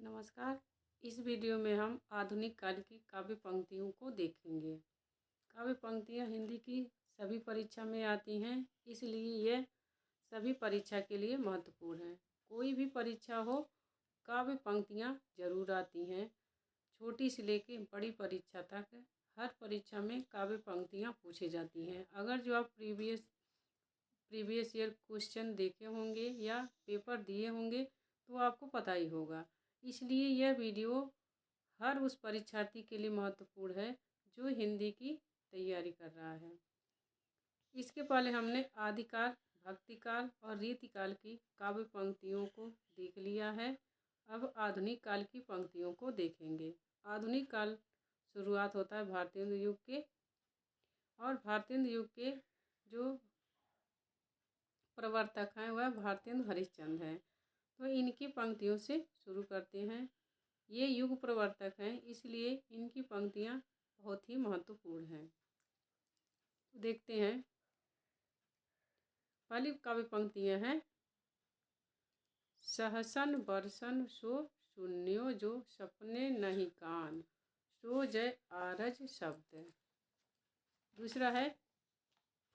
नमस्कार। इस वीडियो में हम आधुनिक काल की काव्य पंक्तियों को देखेंगे। काव्य पंक्तियाँ हिंदी की सभी परीक्षा में आती हैं, इसलिए यह सभी परीक्षा के लिए महत्वपूर्ण है। कोई भी परीक्षा हो, काव्य पंक्तियाँ जरूर आती हैं। छोटी से लेके बड़ी परीक्षा तक हर परीक्षा में काव्य पंक्तियाँ पूछी जाती हैं। अगर जो आप प्रीवियस ईयर क्वेश्चन देखे होंगे या पेपर दिए होंगे तो आपको पता ही होगा। इसलिए यह वीडियो हर उस परीक्षार्थी के लिए महत्वपूर्ण है जो हिंदी की तैयारी कर रहा है। इसके पहले हमने आदिकाल, भक्तिकाल और रीतिकाल की काव्य पंक्तियों को देख लिया है। अब आधुनिक काल की पंक्तियों को देखेंगे। आधुनिक काल शुरुआत होता है भारतेंदु युग के, और भारतेंदु युग के जो प्रवर्तक हैं वह भारतेंदु हरिश्चंद्र हैं। तो इनकी पंक्तियों से शुरू करते हैं। ये युग प्रवर्तक हैं, इसलिए इनकी पंक्तियाँ बहुत ही महत्वपूर्ण हैं। तो देखते हैं। पहली काव्य पंक्तियाँ हैं। सहसन बरसन सो शून्यो जो सपने नहीं कान, सो जय आरज शब्द। दूसरा है।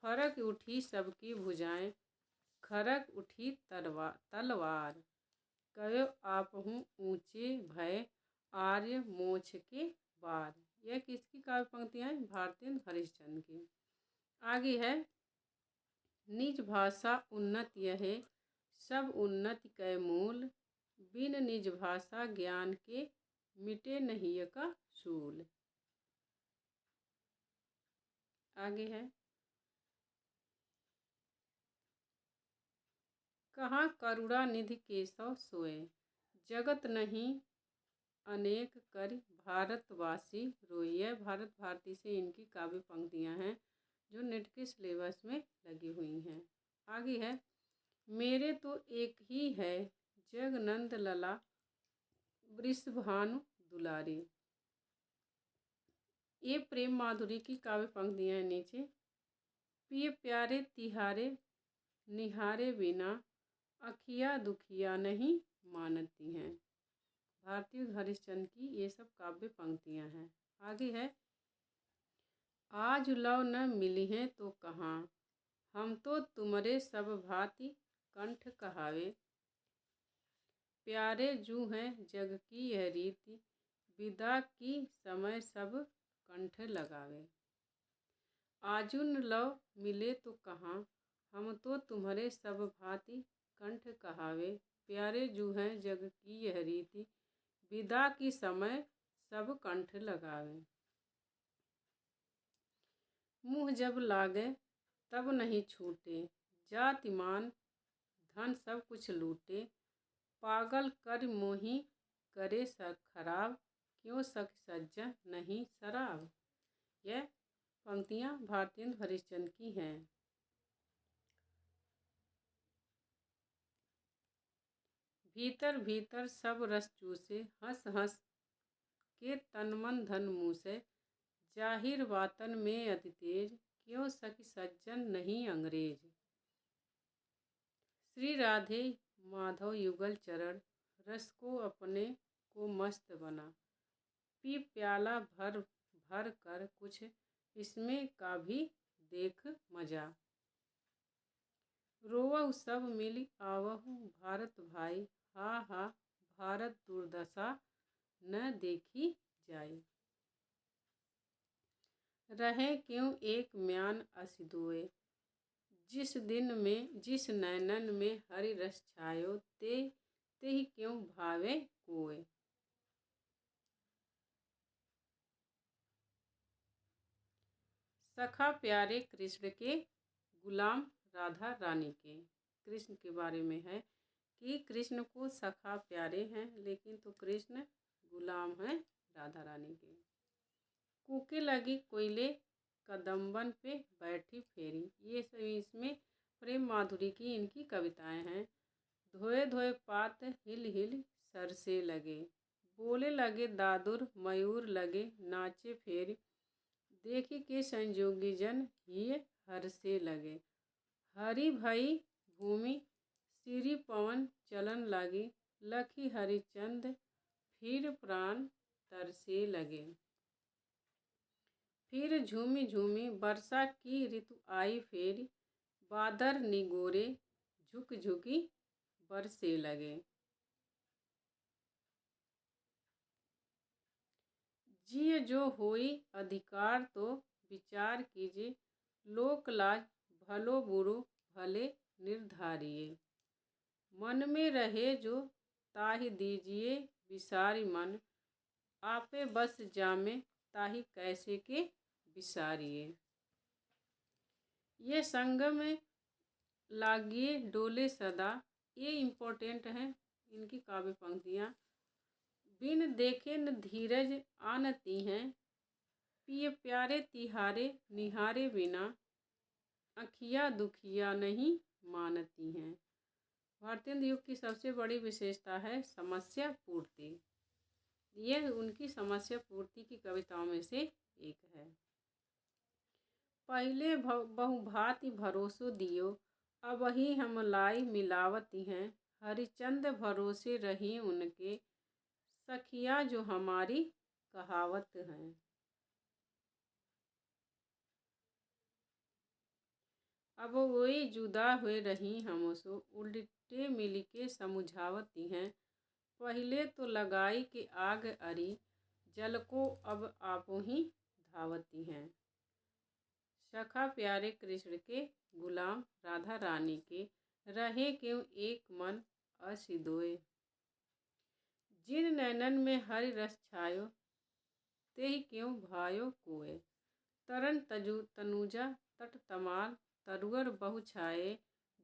फरक उठी सबकी भुजाएं, खरक उठी तलवार, कयो आपहूँ ऊंचे भय आर्य मोक्ष के बार। यह किसकी काव्य पंक्तियाँ हैं? भारतेंदु हरिश्चंद्र की। आगे है। निज भाषा उन्नत यह सब उन्नति कै मूल, बिन निज भाषा ज्ञान के मिटे नहीं का शूल। आगे है। कहाँ करुणा निधि केशव सोए, जगत नहीं अनेक कर भारतवासी रोए। यह भारत भारती से इनकी काव्य पंक्तियाँ हैं जो नेट के सिलेबस में लगी हुई हैं। आगे है। मेरे तो एक ही है जग नंद लला, वृषभानु दुलारी। ये प्रेम माधुरी की काव्य पंक्तियाँ हैं नीचे। पिय प्यारे तिहारे निहारे बिना, अखिया दुखिया नहीं मानती हैं। भारतेंदु हरिश्चंद्र की ये सब काव्य पंक्तियाँ हैं। आगे है। आज लव न मिली हैं तो कहाँ, हम तो तुमरे सब भांति कंठ कहावे, प्यारे जू हैं जग की यह रीति, विदा की समय सब कंठ लगावे। आजुन लव मिले तो कहाँ, हम तो तुम्हारे सब भांति कंठ कहावे, प्यारे जू हैं जग की यह रीति, विदा की समय सब कंठ लगावे। मुँह जब लागे तब नहीं छूटे, जाति मान धन सब कुछ लूटे, पागल कर मोही करे खराब, क्यों सख सज्जन नहीं शराब। यह पंक्तियाँ भारतेंदु हरिश्चंद्र की हैं। भीतर भीतर सब रस चूसे, हंस हंस के तन मन धन मूसे, जाहिर वातन में अति तेज, क्यों सखी सज्जन नहीं अंग्रेज। श्री राधे माधव युगल चरण, रस को अपने को मस्त बना, पी प्याला भर भर कर कुछ इसमें का भी देख मजा। रोवहु सब मिली आवहु भारत भाई, हा हा भारत दुर्दशा न देखी जाए। रहे क्यों एक म्यान असिदोए, जिस दिन में जिस नैनन में हरि रस छायो, ते ही क्यों भावे कोय। सखा प्यारे कृष्ण के, गुलाम राधा रानी के। कृष्ण के बारे में है कि कृष्ण को सखा प्यारे हैं, लेकिन तो कृष्ण गुलाम हैं राधा रानी के। कूके लगी कोयले कदम्बन पे बैठी फेरी। ये सभी इसमें प्रेम माधुरी की इनकी कविताएं हैं। धोए धोए पात हिल हिल सर से लगे, बोले लगे दादुर मयूर लगे नाचे फेर, देखी के संजोगी जन ये हर से लगे, हरि भई भूमि सिरी पवन चलन लागी, लखी हरिचंद फिर प्राण तरसे लगे। फिर झूमी झूमी वर्षा की ऋतु आई फेरी, बादर निगोरे झुक झुकी बरसे लगे। जिय जो होई अधिकार तो विचार कीजिए, लोक लाज भलो बुरो भले निर्धारिए। मन में रहे जो ताहि दीजिए विसारी मन, आपे बस जामे ताहि कैसे के विसारिए। ये संग में लागिए डोले सदा, ये इम्पोर्टेंट हैं इनकी काव्य पंक्तियाँ। बिन देखे न धीरज आनती हैं, पिय प्यारे तिहारे निहारे बिना, अखियाँ दुखिया नहीं मानती हैं। भारतेंदु युग की सबसे बड़ी विशेषता है समस्या पूर्ति। यह उनकी समस्या पूर्ति की कविताओं में से एक है। पहले बहुभांति भरोसो दियो, अबहि हम लाई मिलावती हैं, हरिचंद भरोसे रही उनके, सखिया जो हमारी कहावत हैं। अब वही जुदा हुए रही हमसो, उल्टे मिलके समझावती हैं, पहले तो लगाई के आग अरी, जल को अब आपो ही धावती हैं। सखा प्यारे कृष्ण के गुलाम राधा रानी के, रहे क्यों एक मन असिदोए। जिन नैनन में हरि रस छायो, ते ही क्यों भायो कोय। तरन तनुजा तट तमाल, तरुअर बहु छाए,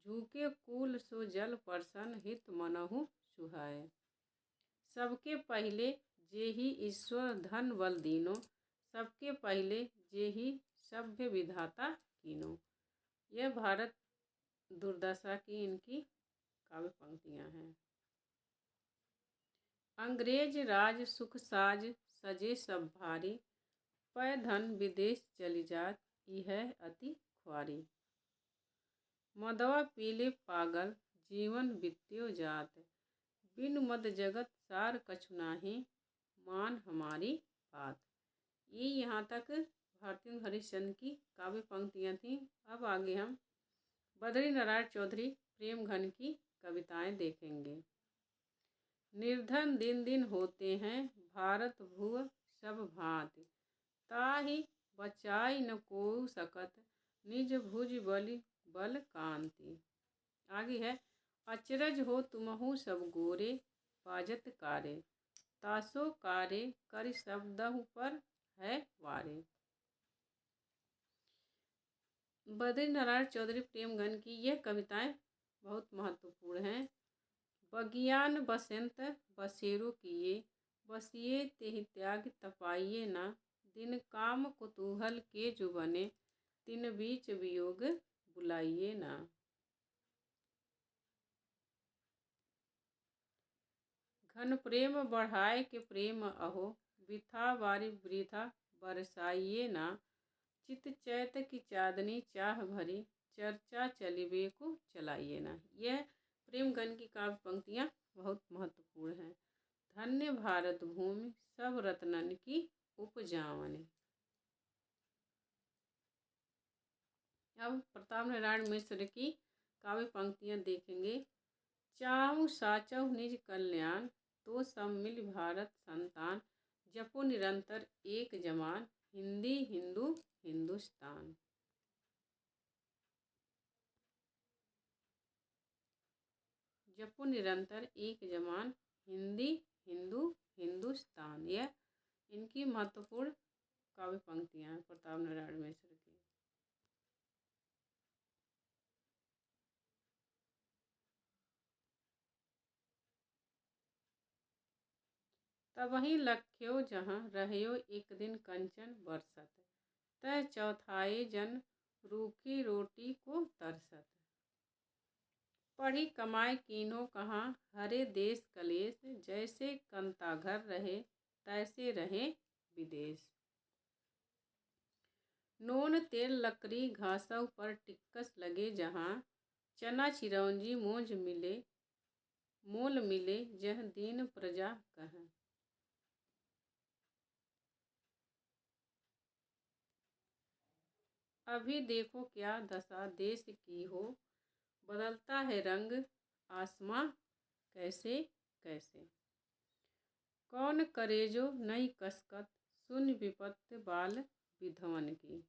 झूके कूल सो जल परसन हित मनहु सुहाए। सबके पहले जे ही ईश्वर धन बल दीनो, सबके पहले जे ही सभ्य विधाता कीनो। यह भारत दुर्दशा की इनकी काव्य पंक्तियाँ हैं। अंग्रेज राज सुख साज सजे सब भारी, पै धन विदेश चली जात यह अति ख्वारी। मदवा पीले पागल जीवन बित्यो जात, बिन मद जगत सार कछु नाही, मान हमारी बात। ये यहाँ तक भारतेंदु हरिश्चंद्र की काव्य पंक्तियाँ थीं। अब आगे हम बद्री नारायण चौधरी प्रेमघन की कविताएं देखेंगे। निर्धन दिन दिन होते हैं भारत भुव सब भांति, ताहि बचाई न कोउ सकत निज भुज बलि बल कांति। आगे है अचरज हो तुमहु सब गोरे, बाजत कारे तासो कारे कर शब्दहु पर है वारे। बद्री नारायण चौधरी प्रेमघन की यह कविताएं बहुत महत्वपूर्ण हैं। बगियान बसंत बसेरो किए, बसिए तेहि त्याग तपाइए ना, दिन काम कुतूहल के जो बने, तिन बीच वियोग बुलाइए ना। घन प्रेम बढ़ाए के प्रेम अहो, बिथा बारी वृथा बरसाइए ना, चित चैत की चांदनी चाह भरी, चर्चा चलिबे को चलाइए ना। यह प्रेमघन की काव्य पंक्तियाँ बहुत महत्वपूर्ण हैं। धन्य भारत भूमि सब रत्नन की उपजावनी। अब प्रताप नारायण मिश्र की काव्य पंक्तियाँ देखेंगे। चाहूँ साचहु निज कल्याण, तो सब मिल भारत संतान, जपो निरंतर एक जमान, हिंदी हिंदू हिंदुस्तान। जपो निरंतर एक जमान, हिंदी हिंदू हिंदुस्तान। यह इनकी महत्वपूर्ण काव्य पंक्तियाँ हैं प्रताप नारायण मिश्र की। तबहि लख्यो जहाँ रहयो एक दिन कंचन बरसत, तह चौथाए जन रूखी रोटी को तरसत। पढ़ी कमाए कीन्हो कहाँ हरे देश कलेश, जैसे कंता घर रहे तैसे रहे विदेश। नोन तेल लकड़ी घासव पर टिक्कस लगे जहाँ, चना चिरौंजी मोल मिले जह दीन प्रजा कह। अभी देखो क्या दशा देश की हो, बदलता है रंग आसमां कैसे कैसे। कौन करे जो नई कसकत, सुन विपत्त बाल विधवन की।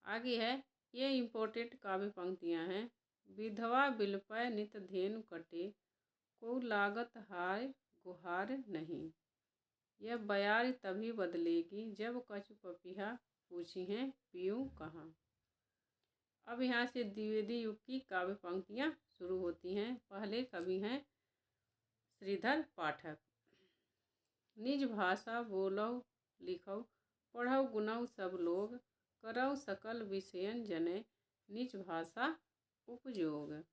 आगे है, ये इम्पोर्टेंट काव्य पंक्तियाँ हैं। विधवा बिलपय नित धेनु कटे, को लागत हाय गुहार नहीं। यह बयार तभी बदलेगी, जब कछु पपिहा पूछी हैं पीऊँ कहाँ। अब यहाँ से द्विवेदी युग की काव्य पंक्तियाँ शुरू होती हैं। पहले कवि हैं श्रीधर पाठक। निज भाषा बोलौ लिखौ, पढ़ौ गुनौ सब लोग, करौ सकल विषयन जने, निज भाषा उपयोग।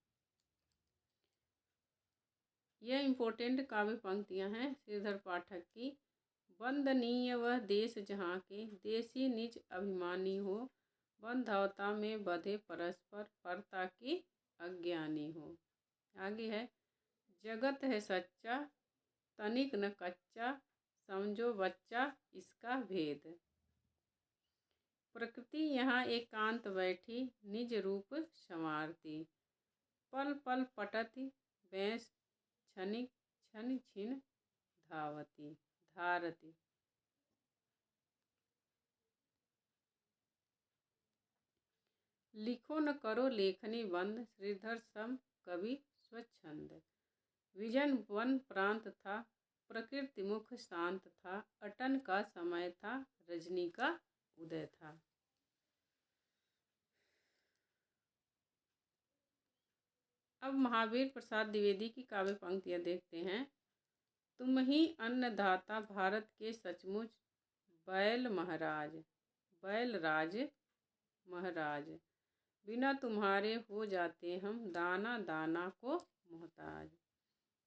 यह इम्पोर्टेंट काव्य पंक्तियाँ हैं श्रीधर पाठक की। वंदनीय वह देश जहाँ के, देशी निज अभिमानी हो, बंधवता में बधे परस्पर, परता की अज्ञानी हो। आगे है, जगत है सच्चा तनिक न कच्चा, समझो बच्चा इसका भेद। प्रकृति यहाँ एकांत बैठी, निज रूप संवारती, पल पल पटति बैंस क्षणिक क्षण छिन धावती धारती। लिखो न करो लेखनी बंद, श्रीधर सम कवि स्वच्छंद। विजन वन प्रांत था, प्रकृति मुख शांत था, अटन का समय था, रजनी का उदय था। अब महावीर प्रसाद द्विवेदी की काव्य पंक्तियाँ देखते हैं। तुम ही अन्नदाता भारत के सचमुच, बैल महाराज बैल राज महाराज, बिना तुम्हारे हो जाते हम, दाना दाना को मोहताज।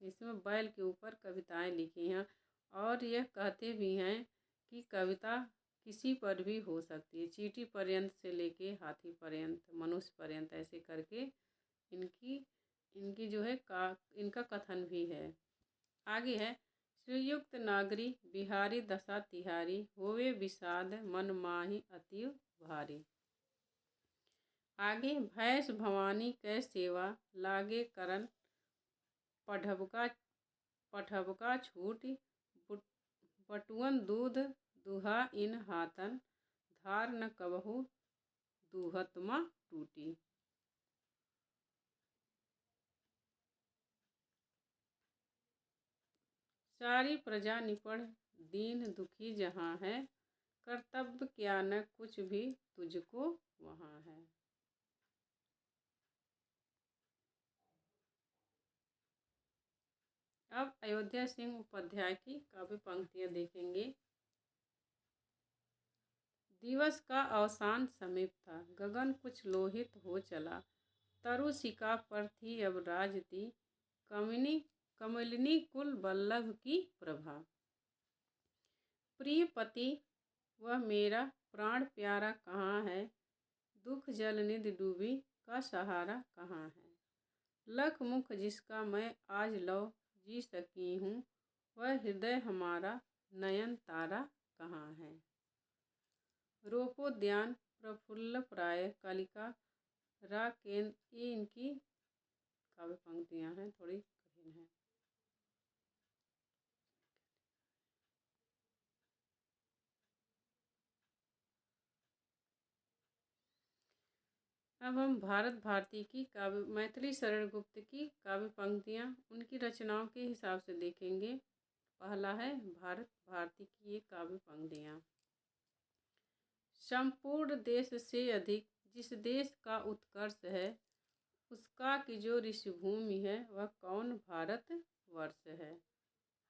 इसमें बैल के ऊपर कविताएं लिखी हैं और यह कहते भी हैं कि कविता किसी पर भी हो सकती है, चींटी पर्यंत से लेके हाथी पर्यंत, मनुष्य पर्यंत, ऐसे करके इनकी जो है इनका कथन भी है। आगे है, श्रीयुक्त नागरी बिहारी दशा तिहारी, होवे विषाद मन माही अति भारी। आगे, भैंस भवानी कै सेवा, लागे करन पढ़बका छूट, बटुअन दूध दुहा इन हाथन, धार न कबहू दूहतमा टूटी। सारी प्रजा निपढ़ दीन दुखी जहाँ है, कर्तव्य क्या न कुछ भी तुझको वहाँ है। अब अयोध्या सिंह उपाध्याय की काव्य पंक्तियाँ देखेंगे। दिवस का अवसान समीप था, गगन कुछ लोहित हो चला, तरुशिका पर थी अब राजती, कमलिनी कुल वल्लभ की प्रभा। प्रिय पति वह मेरा प्राण प्यारा कहाँ है, दुख जल निधि डूबी का सहारा कहाँ है। लख मुख जिसका मैं आज लो जी सकी हूँ, वह हृदय हमारा नयन तारा कहाँ है। रोपोद्यान प्रफुल्ल प्राय कलिका राकेन, ये इनकी काव्य पंक्तियाँ हैं, थोड़ी कठिन है। अब हम भारत भारती की काव्य मैथिली शरण गुप्त की काव्य पंक्तियाँ उनकी रचनाओं के हिसाब से देखेंगे। पहला है भारत भारती की ये काव्य पंक्तियाँ। संपूर्ण देश से अधिक जिस देश का उत्कर्ष है, उसका की जो ऋषिभूमि है, वह कौन भारत वर्ष है।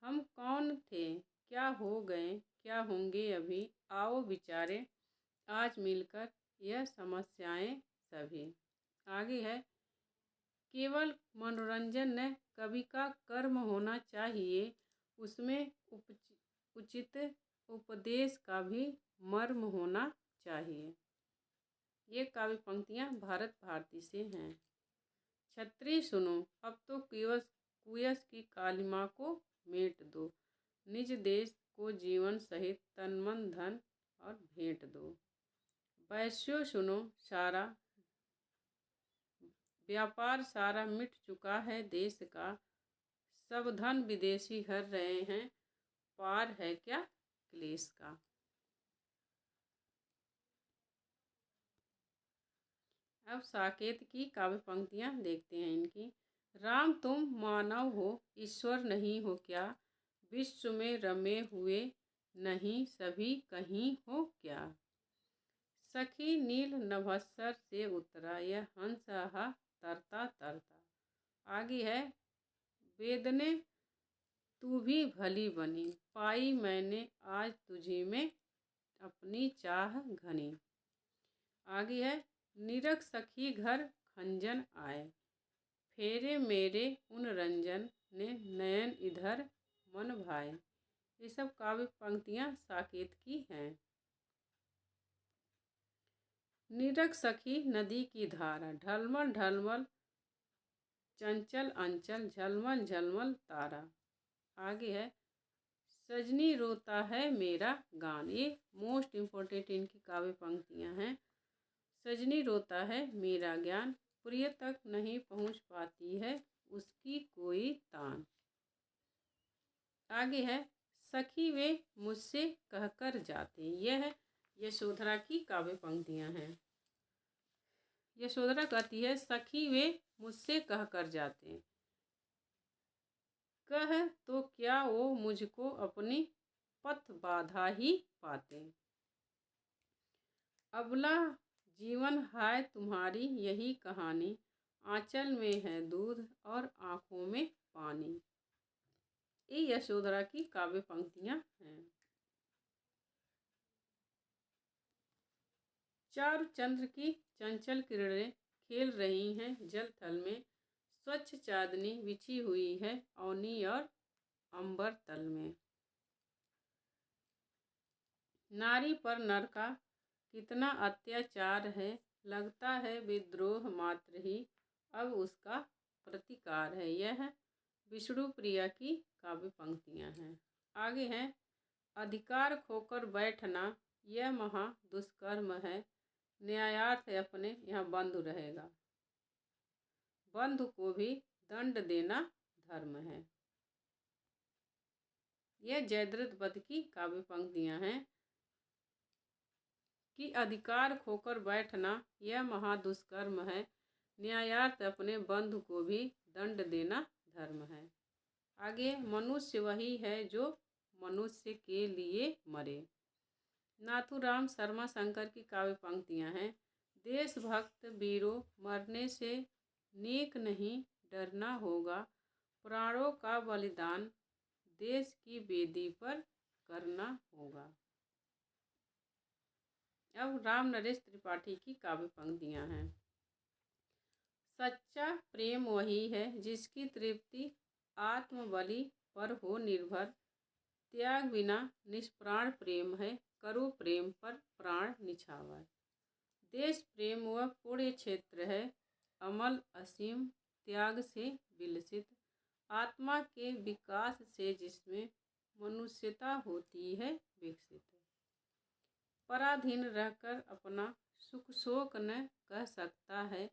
हम कौन थे क्या हो गए क्या होंगे अभी, आओ विचारे आज मिलकर यह समस्याएं सभी। आगे है, केवल मनोरंजन न कवि का कर्म होना चाहिए, उसमें उचित उपदेश का भी मर्म होना चाहिए। ये काव्य पंक्तियाँ भारत भारती से हैं। क्षत्रिय सुनो अब तो कुयस की कालिमा को मेट दो, निज देश को जीवन सहित तन मन धन और भेंट दो। वैश्यो सुनो सारा, व्यापार सारा मिट चुका है देश का। सब धन विदेशी हर रहे हैं, पार है क्या क्लेश का। अब साकेत की काव्य पंक्तियाँ देखते हैं इनकी। राम तुम मानव हो, ईश्वर नहीं हो क्या। विश्व में रमे हुए नहीं, सभी कहीं हो क्या। सखी नील नभस्सर से उतरा, यह हंस हा तरता तरता। आगे है, वेदने तू भी भली बनी, पाई मैंने आज तुझी में अपनी चाह घनी। आगे है, निरख सखी घर खंजन आए, फेरे मेरे उन रंजन ने नयन इधर मन भाए। ये सब काव्य पंक्तियाँ साकेत की हैं। निरख सखी नदी की धारा, ढलमल ढलमल चंचल अंचल, झलमल झलमल तारा। आगे है, सजनी रोता है मेरा गान। ये मोस्ट इम्पोर्टेंट इनकी काव्य पंक्तियाँ हैं। सजनी रोता है मेरा ज्ञान, प्रिय तक नहीं पहुँच पाती है उसकी कोई तान। आगे है, सखी वे मुझसे कहकर जाते। यह है यशोधरा की काव्य पंक्तियाँ हैं। यशोधरा कहती है, सखी वे मुझसे कहकर जाते, कह तो क्या वो मुझको अपनी पथ बाधा ही पाते। अबला जीवन हाय तुम्हारी यही कहानी, आंचल में है दूध और आँखों में पानी। ये यशोधरा की काव्य पंक्तियाँ हैं। चारु चंद्र की चंचल किरणें खेल रही हैं जल थल में, स्वच्छ चांदनी बिछी हुई है अवनी और अंबर तल में। नारी पर नर का कितना अत्याचार है, लगता है विद्रोह मात्र ही अब उसका प्रतिकार है। यह विष्णु प्रिया की काव्य पंक्तियाँ हैं। आगे हैं, अधिकार खोकर बैठना यह महा दुष्कर्म है, न्यायार्थ अपने यहाँ बंधु रहेगा, बंधु को भी दंड देना धर्म है। यह जयद्रथ वध की काव्य पंक्तियाँ हैं कि अधिकार खोकर बैठना यह महादुष्कर्म है, न्यायार्थ अपने बंधु को भी दंड देना धर्म है। आगे, मनुष्य वही है जो मनुष्य के लिए मरे। नाथुराम शर्मा शंकर की काव्य पंक्तियाँ हैं। देशभक्त वीरों मरने से नेक नहीं डरना होगा, प्राणों का बलिदान देश की वेदी पर करना होगा। अब राम नरेश त्रिपाठी की काव्य पंक्तियाँ हैं। सच्चा प्रेम वही है जिसकी तृप्ति आत्मबलि पर हो निर्भर, त्याग बिना निष्प्राण प्रेम है, करु प्रेम पर प्राण निछावर। देश प्रेम वह पुण्य क्षेत्र है, अमल असीम त्याग से विलसित, आत्मा के विकास से जिसमें मनुष्यता होती है विकसित। पराधीन रहकर अपना सुख शोक न कह सकता है,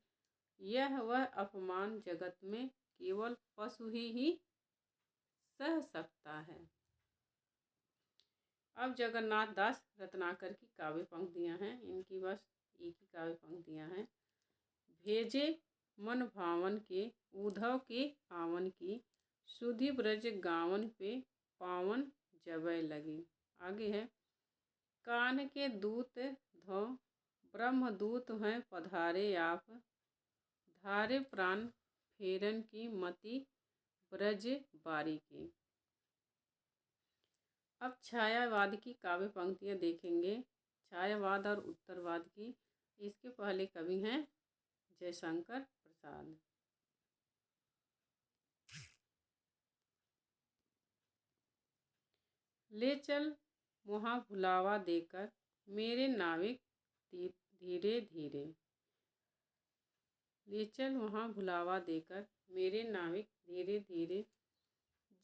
यह वह अपमान जगत में केवल पशु ही सह सकता है। अब जगन्नाथ दास रत्नाकर की काव्य पंक्तियाँ हैं। इनकी बस एक ही काव्य पंक्तियाँ हैं। भेजे मन भावन के उद्धव के आवन की, सुधि ब्रज गावन पे पावन जबै लगी। आगे है, कान के दूत धो ब्रह्मदूत हैं पधारे आप, धारे प्राण फेरन की मति ब्रज बारी की। अब छायावाद की काव्य पंक्तियाँ देखेंगे। छायावाद और उत्तरवाद की। इसके पहले कवि हैं जयशंकर प्रसाद। ले चल वहाँ भुलावा देकर मेरे नाविक धीरे धीरे, ले चल वहाँ भुलावा देकर मेरे नाविक धीरे धीरे,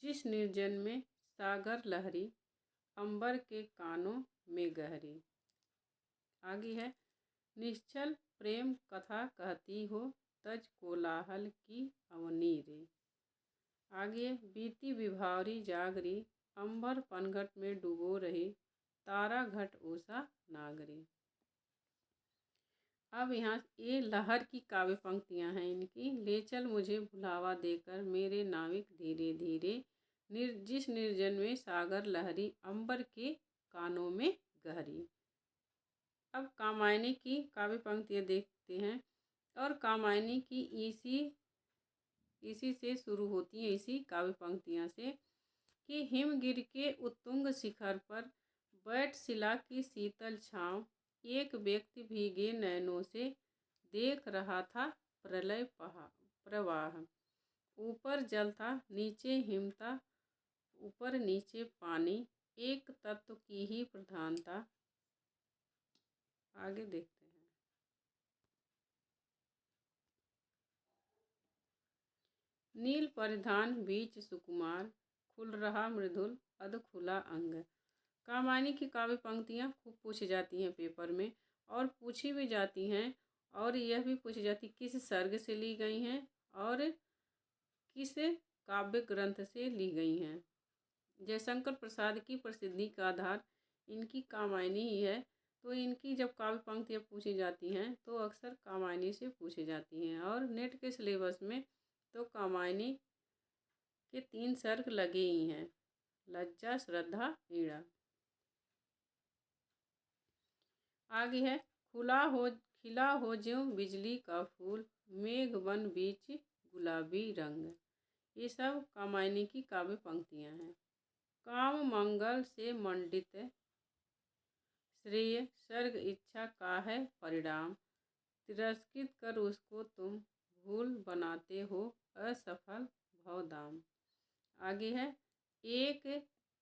जिस निर्जन में सागर लहरी अंबर के कानों में गहरी। आगे है, निश्चल प्रेम कथा कहती हो, तज कोलाहल की अवनी रे। आगे, बीती विभावरी जागरी, अंबर पनघट में डूबो रही, तारा घट उषा नागरी। अब यहाँ ये लहर की काव्य पंक्तियाँ हैं इनकी। ले चल मुझे भुलावा देकर मेरे नाविक धीरे धीरे, जिस निर्जन में सागर लहरी, अंबर के कानों में गहरी। अब कामायनी की काव्य पंक्तियाँ देखते हैं, और कामायनी की इसी से शुरू होती हैं, इसी काव्य पंक्तियाँ से, कि हिमगिर के उत्तुंग शिखर पर बैठ शिला की शीतल छाँव, एक व्यक्ति भीगे नयनों से देख रहा था प्रलय प्रवाह। ऊपर जल था, नीचे हिम था, ऊपर नीचे पानी, एक तत्व की ही प्रधानता। आगे देखते हैं। नील परिधान बीच सुकुमार, खुल रहा मृदुल अध खुला अंग। कामायनी की काव्य पंक्तियाँ खूब पूछी जाती हैं पेपर में, और पूछी भी जाती हैं, और यह भी पूछी जाती किस सर्ग से ली गई हैं और किस काव्य ग्रंथ से ली गई हैं। जयशंकर प्रसाद की प्रसिद्धि का आधार इनकी कामायनी ही है, तो इनकी जब काव्य पंक्तियाँ पूछी जाती हैं तो अक्सर कामायनी से पूछी जाती हैं। और नेट के सिलेबस में तो कामायनी के 3 सर्ग लगे ही हैं, लज्जा, श्रद्धा, ईड़ा। आगे है, खिला हो ज्यों बिजली का फूल, मेघ वन बीच गुलाबी रंग। ये सब कामायनी की काव्य पंक्तियाँ हैं। काम मंगल से मंडित श्रेय, सर्ग इच्छा का है परिणाम, तिरस्कृत कर उसको तुम भूल बनाते हो असफल भवदाम। आगे है, एक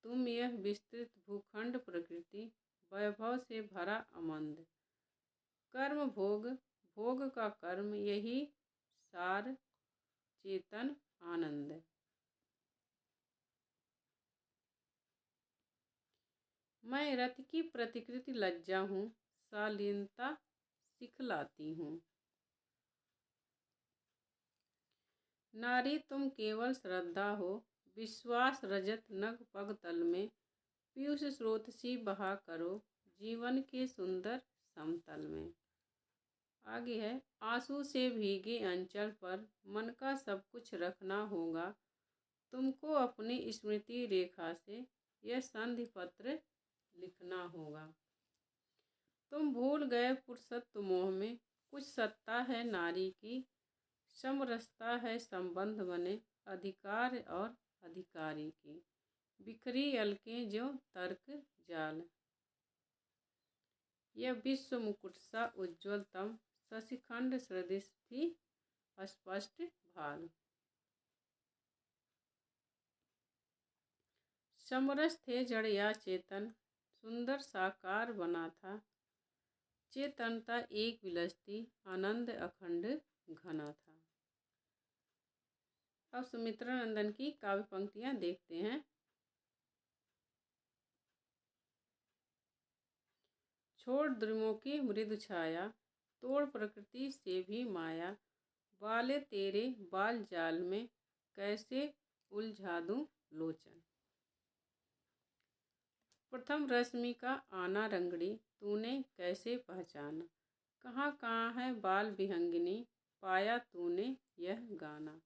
तुम यह विस्तृत भूखंड प्रकृति, वैभव से भरा अमंद, कर्म भोग, भोग का कर्म, यही सार चेतन आनंद। मैं रथ की प्रतिकृति लज्जा हूँ, शालीनता सिखलाती हूँ। नारी तुम केवल श्रद्धा हो, विश्वास रजत नग पग तल में, पीयूष स्रोत सी बहा करो, जीवन के सुंदर समतल में। आगे है, आंसू से भीगे अंचल पर मन का सब कुछ रखना होगा, तुमको अपनी स्मृति रेखा से यह संधि पत्र लिखना होगा। तुम भूल गए पुरुषत्व मोह में, कुछ सत्ता है नारी की, समरसता है संबंध बने, अधिकार और अधिकारी की, बिखरी अलकें जो तर्क जाल। यह विश्व मुकुट सा उज्ज्वलतम, शशिखंड सदृश थी स्पष्ट भाल। समरस थे जड़ या चेतन, सुंदर साकार बना था, चेतनता एक विलसती, आनंद अखंड घना था। अब सुमित्रा नंदन की काव्य पंक्तियाँ देखते हैं। छोड़ द्रुमों की मृदु छाया, तोड़ प्रकृति से भी माया, बाले तेरे बाल जाल में, कैसे उलझा दूं लोचन। प्रथम रश्मि का आना रंगड़ी, तूने कैसे पहचाना, कहाँ कहाँ है बाल विहंगिनी, पाया तूने यह गाना।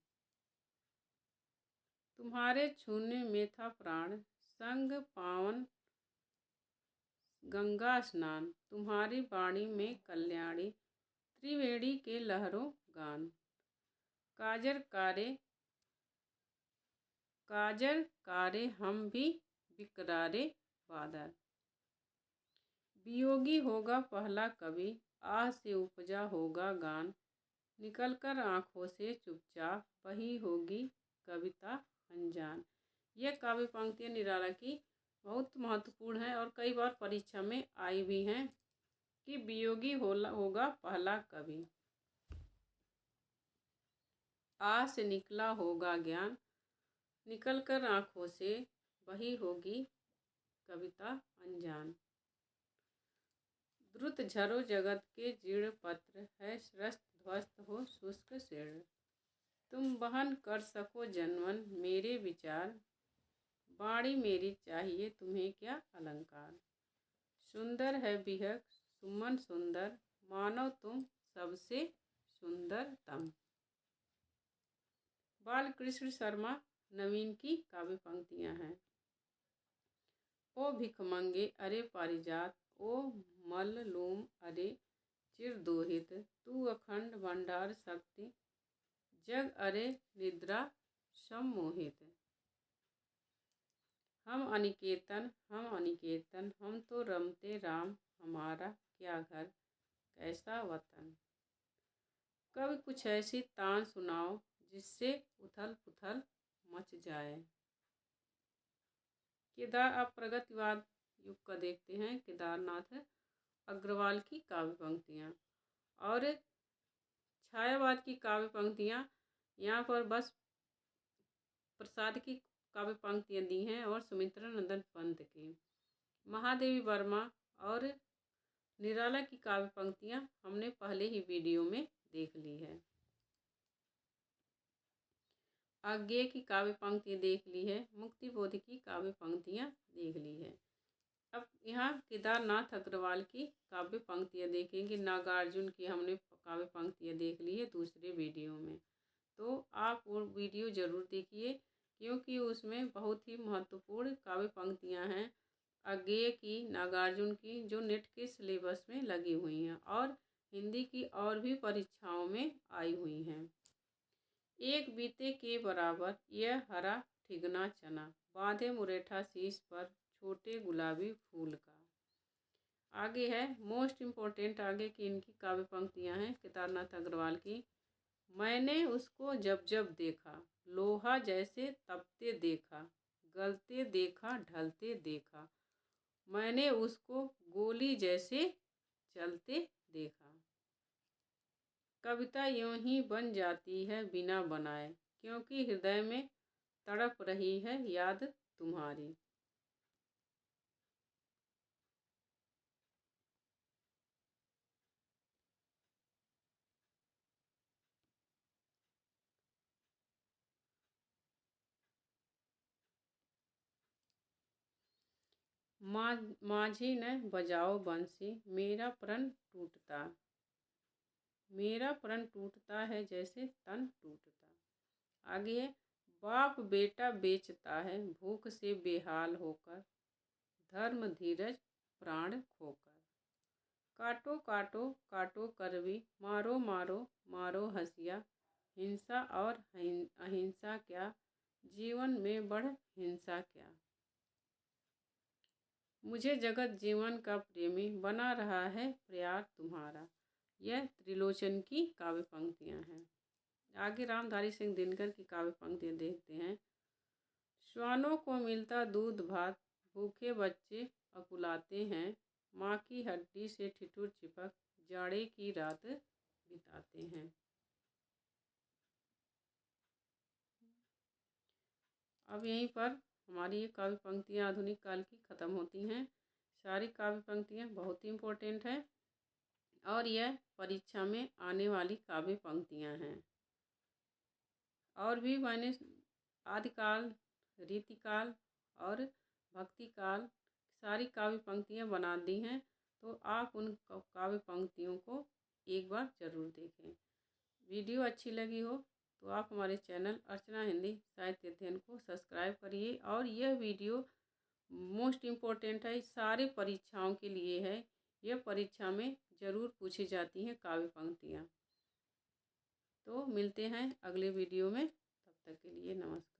तुम्हारे छूने में था प्राण, संग पावन गंगा स्नान, तुम्हारी वाणी में कल्याणी, त्रिवेणी के लहरों गान। काजर कारे हम भी बिकरारे बादल, वियोगी होगा पहला कवि, आह से उपजा होगा गान, निकलकर आँखों से चुपचाप वही होगी कविता अनजान। यह काव्य पंक्तियाँ निराला की बहुत महत्वपूर्ण है, और कई बार परीक्षा में आई भी हैं, कि वियोगी होगा पहला कवि, आह से निकला होगा ज्ञान, निकलकर आँखों से वही होगी कविता अनजान। द्रुत झरो जगत के जीर्ण पत्र है, रस्त ध्वस्त हो शुष्क शीर्ण। तुम वहन कर सको जनमन मेरे विचार, वाणी मेरी चाहिए तुम्हें क्या अलंकार। सुंदर है विहग सुमन सुंदर, मानो तुम सबसे सुंदरतम। बालकृष्ण शर्मा नवीन की काव्य पंक्तियां हैं। ओ भिखमंगे अरे पारिजात, ओ मल्लूम अरे चिरदोहित, तू अखंड भंडार शक्ति, जग अरे निद्रा सम्मोहित। हम अनिकेतन हम तो रमते राम, हमारा क्या घर कैसा वतन। कभी कुछ ऐसी तान सुनाओ जिससे उथल पुथल मच जाए। केदार अब प्रगतिवाद युग का देखते हैं। केदारनाथ अग्रवाल की काव्य पंक्तियाँ और छायावाद की काव्य पंक्तियाँ यहाँ पर बस प्रसाद की काव्य पंक्तियाँ दी हैं और सुमित्रा नंदन पंत की। महादेवी वर्मा और निराला की काव्य पंक्तियाँ हमने पहले ही वीडियो में देख ली है। आज्ञेय की काव्य पंक्तियाँ देख ली है। मुक्तिबोध की काव्य पंक्तियाँ देख ली है। अब यहाँ केदारनाथ अग्रवाल की काव्य पंक्तियाँ देखेंगे। नागार्जुन की हमने काव्य पंक्तियाँ देख ली है दूसरे वीडियो में, तो आप वो वीडियो ज़रूर देखिए क्योंकि उसमें बहुत ही महत्वपूर्ण काव्य पंक्तियाँ हैं आज्ञेय की, नागार्जुन की, जो नेट के सिलेबस में लगी हुई हैं और हिंदी की और भी परीक्षाओं में आई हुई हैं। एक बीते के बराबर यह हरा ठिगना चना, बांधे मुरेठा शीश पर छोटे गुलाबी फूल का। आगे है मोस्ट इम्पोर्टेंट, आगे की इनकी काव्य पंक्तियाँ हैं केदारनाथ अग्रवाल की। मैंने उसको जब जब देखा, लोहा जैसे तपते देखा, गलते देखा ढलते देखा, मैंने उसको गोली जैसे चलते देखा। कविता यूं ही बन जाती है बिना बनाए, क्योंकि हृदय में तड़प रही है याद तुम्हारी। माझी न बजाओ बंसी, मेरा प्रण टूटता, मेरा प्रण टूटता है जैसे तन टूटता। आगे है बाप बेटा बेचता है भूख से बेहाल होकर, धर्म धीरज प्राण खोकर। काटो काटो काटो कर भी, मारो मारो मारो हंसिया, हिंसा और अहिंसा क्या, जीवन में बढ़ हिंसा क्या। मुझे जगत जीवन का प्रेमी बना रहा है प्यार तुम्हारा। यह त्रिलोचन की काव्य पंक्तियाँ हैं। आगे रामधारी सिंह दिनकर की काव्य पंक्तियाँ देखते हैं। श्वानों को मिलता दूध भात, भूखे बच्चे अकुलाते हैं, माँ की हड्डी से ठिठुर चिपक जाड़े की रात बिताते हैं। अब यहीं पर हमारी ये काव्य पंक्तियाँ आधुनिक काल की ख़त्म होती हैं। सारी काव्य पंक्तियाँ बहुत ही इम्पोर्टेंट हैं और यह परीक्षा में आने वाली काव्य पंक्तियाँ हैं। और भी मैंने आदिकाल, रीतिकाल और भक्तिकाल सारी काव्य पंक्तियाँ बना दी हैं, तो आप उन काव्य पंक्तियों को एक बार ज़रूर देखें। वीडियो अच्छी लगी हो तो आप हमारे चैनल अर्चना हिंदी साहित्य अध्ययन को सब्सक्राइब करिए। और यह वीडियो मोस्ट इम्पोर्टेंट है, सारे परीक्षाओं के लिए है। यह परीक्षा में ज़रूर पूछी जाती हैं काव्य पंक्तियाँ। तो मिलते हैं अगले वीडियो में, तब तक के लिए नमस्कार।